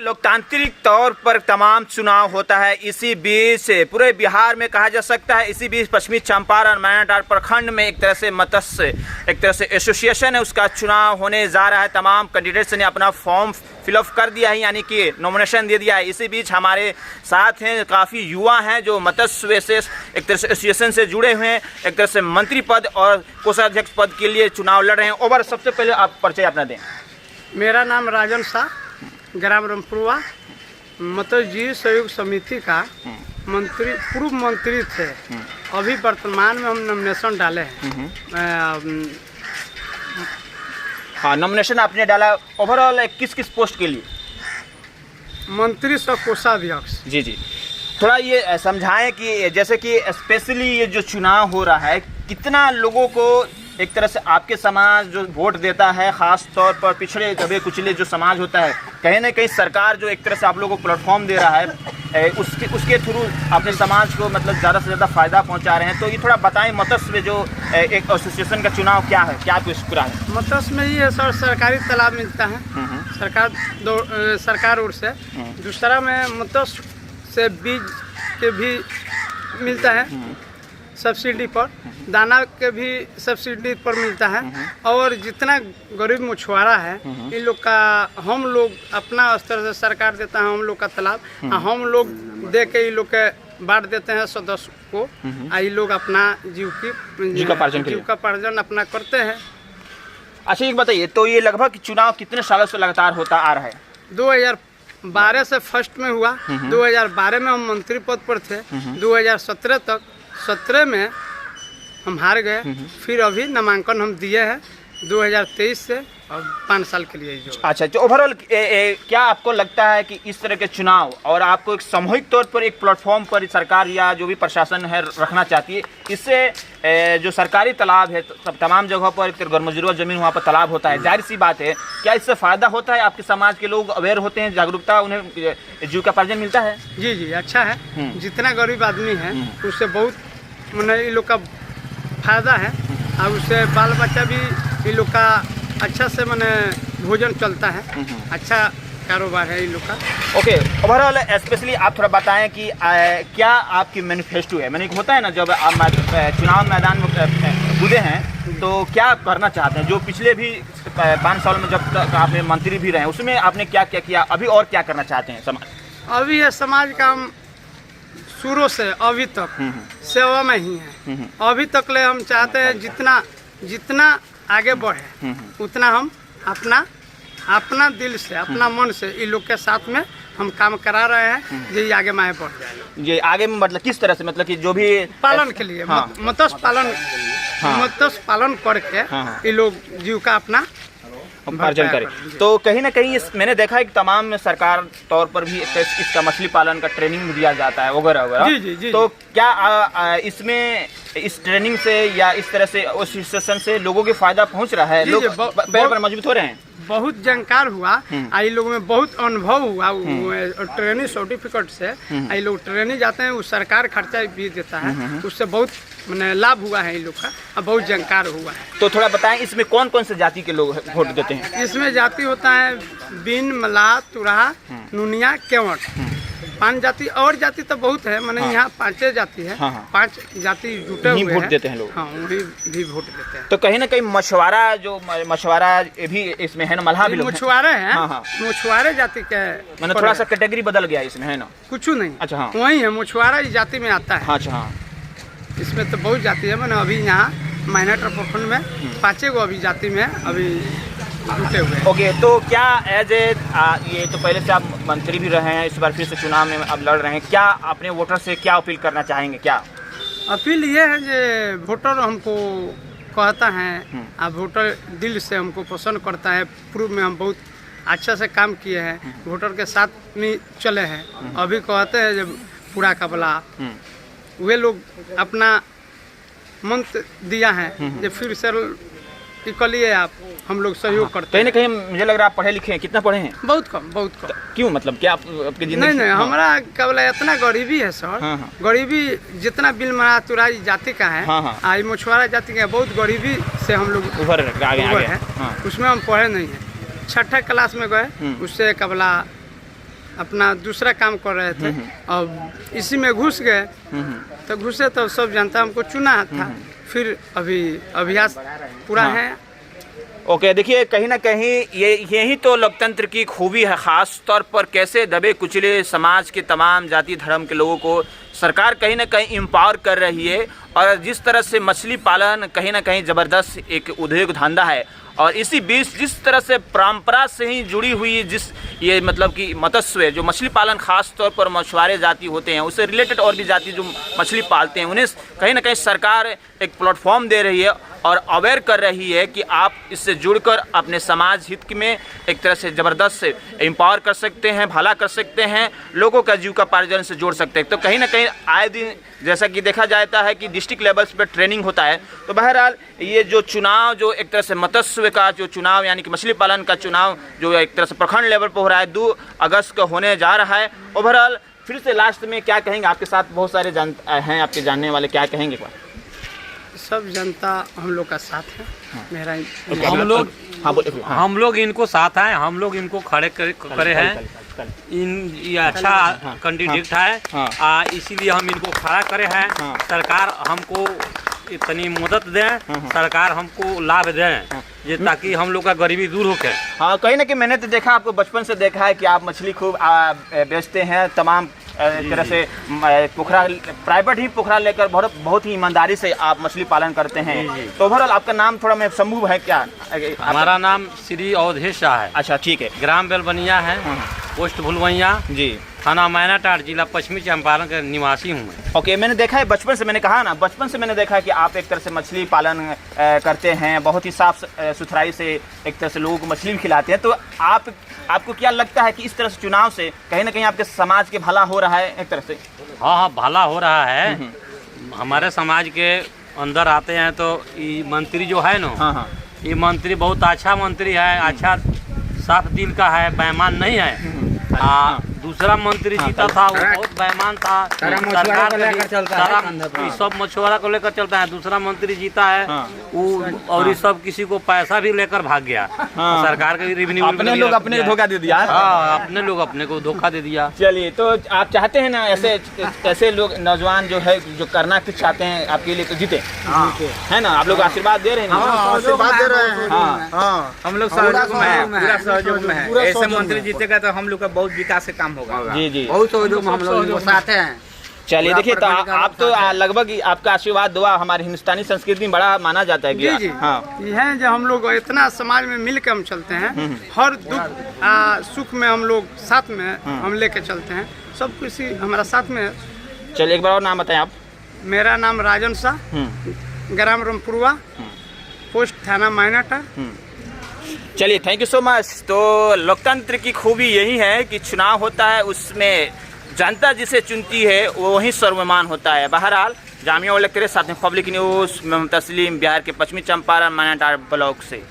लोकतांत्रिक तौर पर तमाम चुनाव होता है। इसी बीच पूरे बिहार में कहा जा सकता है, इसी बीच पश्चिमी चंपारण मैनाटार प्रखंड में एक तरह से मत्स्य एक तरह से एसोसिएशन है, उसका चुनाव होने जा रहा है। तमाम कैंडिडेट्स ने अपना फॉर्म फिलअप कर दिया है, यानी कि नॉमिनेशन दे दिया है। इसी बीच हमारे साथ हैं काफ़ी युवा हैं जो मत्स्य विशेष एक तरह से एसोसिएशन से जुड़े हुए हैं, एक तरह से मंत्री पद और कोषाध्यक्ष पद के लिए चुनाव लड़ रहे हैं। ओवर सबसे पहले आप परिचय अपना दें। मेरा नाम राजन शाह, ग्राम रमपुरवा मत्स्य जीव सहयोग समिति का मंत्री, पूर्व मंत्री थे। अभी वर्तमान में हम नॉमिनेशन डाले हैं। हाँ, नॉमिनेशन आपने डाला। ओवरऑल किस किस पोस्ट के लिए? मंत्री सह कोषाध्यक्ष। जी जी, थोड़ा ये समझाएं कि जैसे कि स्पेशली ये जो चुनाव हो रहा है, कितना लोगों को एक तरह से आपके समाज जो वोट देता है, ख़ास तौर पर पिछड़े दबे कुचले जो समाज होता है, कहीं ना कहीं सरकार जो एक तरह से आप लोगों को प्लेटफॉर्म दे रहा है, उसके थ्रू अपने समाज को मतलब ज़्यादा से ज़्यादा फ़ायदा पहुंचा रहे हैं। तो ये थोड़ा बताएं, मत्स्य में जो एक एसोसिएशन का चुनाव क्या है, क्या कुछ पूरा है? मत्स्य में ये सर सरकारी तालाब मिलता है सरकार ओर से। दूसरा में मत्स्य से बीज के भी मिलता है सब्सिडी पर, दाना के भी सब्सिडी पर मिलता है। और जितना गरीब मछुआरा है, इन लोग का हम लोग अपना स्तर से सरकार देता है हम लोग का तालाब, हम लोग दे के इन लोग के बांट देते हैं सदस्य को। ये लोग अपना जीविकोपार्जन अपना करते हैं। अच्छा, एक बताइए, तो ये लगभग चुनाव कितने सालों से लगातार होता आ रहा है? 2012 से फर्स्ट में हुआ। 2012 में हम मंत्री पद पर थे। 2017 तक, 17 में हम हार गए। फिर अभी नामांकन हम दिए हैं 2023 से, और 5 साल के लिए जो। अच्छा, तो ओवरऑल क्या आपको लगता है कि इस तरह के चुनाव और आपको एक सामूहिक तौर पर एक प्लेटफॉर्म पर सरकार या जो भी प्रशासन है रखना चाहती है, इससे जो सरकारी तालाब है, तमाम जगहों पर एक गर्मजरूर ज़मीन वहाँ पर तालाब होता है, जाहिर सी बात है, क्या इससे फ़ायदा होता है? आपके समाज के लोग अवेयर होते हैं, जागरूकता, उन्हें जीविकोपार्जन मिलता है? जी जी, अच्छा है। जितना गरीब आदमी है उससे बहुत मतलब इन लोग का फायदा है, और उससे बाल बच्चा भी इन लोग का अच्छा से मैंने भोजन चलता है। अच्छा कारोबार है इन लोग का। ओके, ओवरऑल स्पेशली आप थोड़ा बताएं कि क्या आपकी मैनिफेस्टो है? मैंने होता है ना, जब आप चुनाव मैदान में कूदे हैं तो क्या करना चाहते हैं? जो पिछले भी 5 साल में जब तक आपने मंत्री भी रहे, उसमें आपने क्या क्या किया, अभी और क्या करना चाहते हैं समाज? अभी ये समाज का हम शुरू से अभी तक सेवा में ही है। अभी तक ले हम चाहते हैं जितना आगे बढ़े उतना हम अपना दिल से, अपना मन से इन लोग के साथ में हम काम करा रहे हैं। ये आगे में बढ़ जाए। ये आगे में मतलब किस तरह से, मतलब कि जो भी पालन के लिए, मत्स्य पालन करके ये लोग जीविका अपना उपार्जन करें। तो कहीं ना कहीं मैंने देखा है कि तमाम सरकार तौर पर भी इसका मछली पालन का ट्रेनिंग दिया जाता है वगैरह वगैरह। जी। तो क्या इसमें इस ट्रेनिंग से या इस तरह से उस सेशन से लोगों के फायदा पहुंच रहा है? लोग पैर पर मजबूत हो रहे हैं, बहुत जानकार हुआ। आई लोगों में बहुत अनुभव हुआ ट्रेनिंग सर्टिफिकेट से। आई लोग ट्रेनिंग जाते हैं, वो सरकार खर्चा भी देता है, उससे बहुत मैंने लाभ हुआ है इन लोग का, और बहुत जानकार हुआ है। तो थोड़ा बताएं, इसमें कौन कौन से जाति के लोग वोट देते हैं? इसमें जाति होता है बीन, मलाह, तुराहा, नुनिया, केवट। 5 जाति, और जाति तो बहुत है, मैंने यहाँ 5 जाति है। 5 जाति जुटे हुए वोट देते हैं लोग। हाँ, भी वोट देते हैं। तो कहीं ना कहीं मछुआरा भी इसमें है ना, मल्लाह भी लोग मछुआरे हैं। मछुआरे जाति के मैंने थोड़ा सा कैटेगरी बदल गया इसमें, है ना? कुछ नहीं। अच्छा, हाँ, वही है, मछुआरा इस जाति में आता है। अच्छा, हाँ, इसमें तो बहुत जाति है। मैंने अभी यहाँ मैनाटार प्रखंड में 5 गो अभी जाति में अभी जुटे हुए हैं। ओके, तो क्या एज ये तो पहले से आप मंत्री भी रहे हैं, इस बार फिर से चुनाव में अब लड़ रहे हैं, क्या अपने वोटर से क्या अपील करना चाहेंगे? क्या अपील ये है कि वोटर हमको कहता है, अब वोटर दिल से हमको पसंद करता है। पूर्व में हम बहुत अच्छा से काम किए हैं, वोटर के साथ में चले हैं। अभी कहते हैं जब पूरा कबला वे लोग अपना मंत्र दिया है जो फिर से कलिए आप, हम लोग सहयोग करते हैं। कहीं ना कहीं मुझे लग रहा है आप पढ़े लिखे हैं। कितना पढ़े हैं? बहुत कम, बहुत कम। क्यों, मतलब क्या आपकी जिंदगी? नहीं, हमारा केवल इतना गरीबी है सर। गरीबी जितना बिल मरा तुरा जाति का है, आई मछुआरा जाति का, बहुत गरीबी से हम लोग उभर है। उसमें हम पढ़े नहीं है। 6ठा क्लास में गए, उससे कबला अपना दूसरा काम कर रहे थे और इसी में घुस गए। तो घुसे तो सब जनता हमको चुना था, फिर अभी अभ्यास पूरा है। ओके, देखिए कहीं ना कहीं यही तो लोकतंत्र की खूबी है, ख़ास तौर पर कैसे दबे कुचले समाज के तमाम जाति धर्म के लोगों को सरकार कहीं ना कहीं एम्पावर कर रही है। और जिस तरह से मछली पालन कहीं ना कहीं ज़बरदस्त एक उद्योग धंधा है, और इसी बीच जिस तरह से परंपरा से ही जुड़ी हुई ये मतलब कि मत्स्य जो मछली पालन खास तौर पर मछुआरे जाति होते हैं, उससे रिलेटेड और भी जाति जो मछली पालते हैं, उन्हें कहीं ना कहीं सरकार एक प्लेटफॉर्म दे रही है और अवेयर कर रही है कि आप इससे जुड़कर अपने समाज हित में एक तरह से ज़बरदस्त से एम्पावर कर सकते हैं, भला कर सकते हैं, लोगों का जीविकोपार्जन से जोड़ सकते हैं। तो कहीं ना कहीं आए दिन जैसा कि देखा जाता है कि डिस्ट्रिक्ट लेवल्स पर ट्रेनिंग होता है। तो बहरहाल ये जो चुनाव जो एक तरह से मत्स्य का जो चुनाव यानी कि मछली पालन का चुनाव जो एक तरह से प्रखंड लेवल पर हो रहा है, 2 अगस्त को होने जा रहा है। ओवरऑल फिर से लास्ट में क्या कहेंगे? आपके साथ बहुत सारे हैं आपके जानने वाले, क्या कहेंगे? सब जनता हम लोग का साथ है। मेरा हम लोग इनको साथ हैं, हम लोग इनको खड़े करे हैं। ये अच्छा कैंडिडेट है, इसीलिए हम इनको खड़ा करे हैं। सरकार हमको इतनी मदद दें, सरकार हमको लाभ दें, ये ताकि हम लोग का गरीबी दूर होके। हाँ, कहीं ना कहीं मैंने तो देखा, आपको बचपन से देखा है कि आप मछली खूब बेचते हैं, तमाम तरह से पोखरा प्राइवेट ही पोखरा लेकर बहुत ही ईमानदारी से आप मछली पालन करते हैं। तो ओवरऑल आपका नाम थोड़ा मैं शंभू है क्या? हमारा नाम श्री अवधेश शाह है। अच्छा, ठीक है। ग्राम बेलबनिया है, पोस्ट भुलवैया जी, थाना मैनाटार, जिला पश्चिमी चंपारण का निवासी हूँ मैं। ओके, मैंने देखा है बचपन से, मैंने कहा ना बचपन से मैंने देखा है कि आप एक तरह से मछली पालन करते हैं, बहुत ही साफ सुथराई से एक तरह से लोगों को मछली भी खिलाते हैं। तो आपको क्या लगता है कि इस तरह से चुनाव से कहीं ना कहीं आपके समाज के भला हो रहा है एक तरह से? हाँ, भला हो रहा है। हमारे समाज के अंदर आते हैं तो ये मंत्री जो है ना, ये मंत्री बहुत अच्छा मंत्री है, अच्छा साफ दिल का है, बेईमान नहीं है। दूसरा मंत्री जीता था, वो बहुत बेईमान था, सरकार को लेकर चलता है, सब मछुआरा को लेकर चलता है। दूसरा मंत्री जीता है वो, और ये सब किसी को पैसा भी लेकर भाग गया। सरकार का रेवेन्यू अपने लोग अपने धोखा दे दिया। अपने लोग अपने को धोखा दे दिया। चलिए, तो आप चाहते हैं ना ऐसे लोग नौजवान जो है जो करना कुछ चाहते हैं आपके लिए, तो जीते है ना? आप लोग आशीर्वाद दे रहे हैं? आशीर्वाद दे रहे हैं। हम लोग सहयोग में है, पूरा सहयोग में है। ऐसे मंत्री जीतेगा तो हम लोग का बहुत विकास काम होगा। जी, बहुत सहयोग में हम लोग साथ हैं। चलिए, देखिए तो आप तो लगभग आपका आशीर्वाद दुआ हमारे हिंदुस्तानी संस्कृति में बड़ा माना जाता है। जी जी, हाँ, ये है जो हम लोग इतना समाज में मिल के हम चलते हैं, हर दुख सुख में हम लोग साथ में हम लेके चलते हैं, सब कुछ हमारा साथ में है। चलिए, एक बार और नाम बताएं आप। मेरा नाम राजन शाह, ग्राम रामपुरवा, पोस्ट थाना मैनाटार। चलिए, थैंक यू सो मच। तो लोकतंत्र की खूबी यही है कि चुनाव होता है, उसमें जनता जिसे चुनती है वो वही सर्वमान होता है। बहरहाल जामिया उल हक के साथ में पब्लिक न्यूज़ में तस्लीम, बिहार के पश्चिमी चंपारण मैनाटार ब्लॉक से।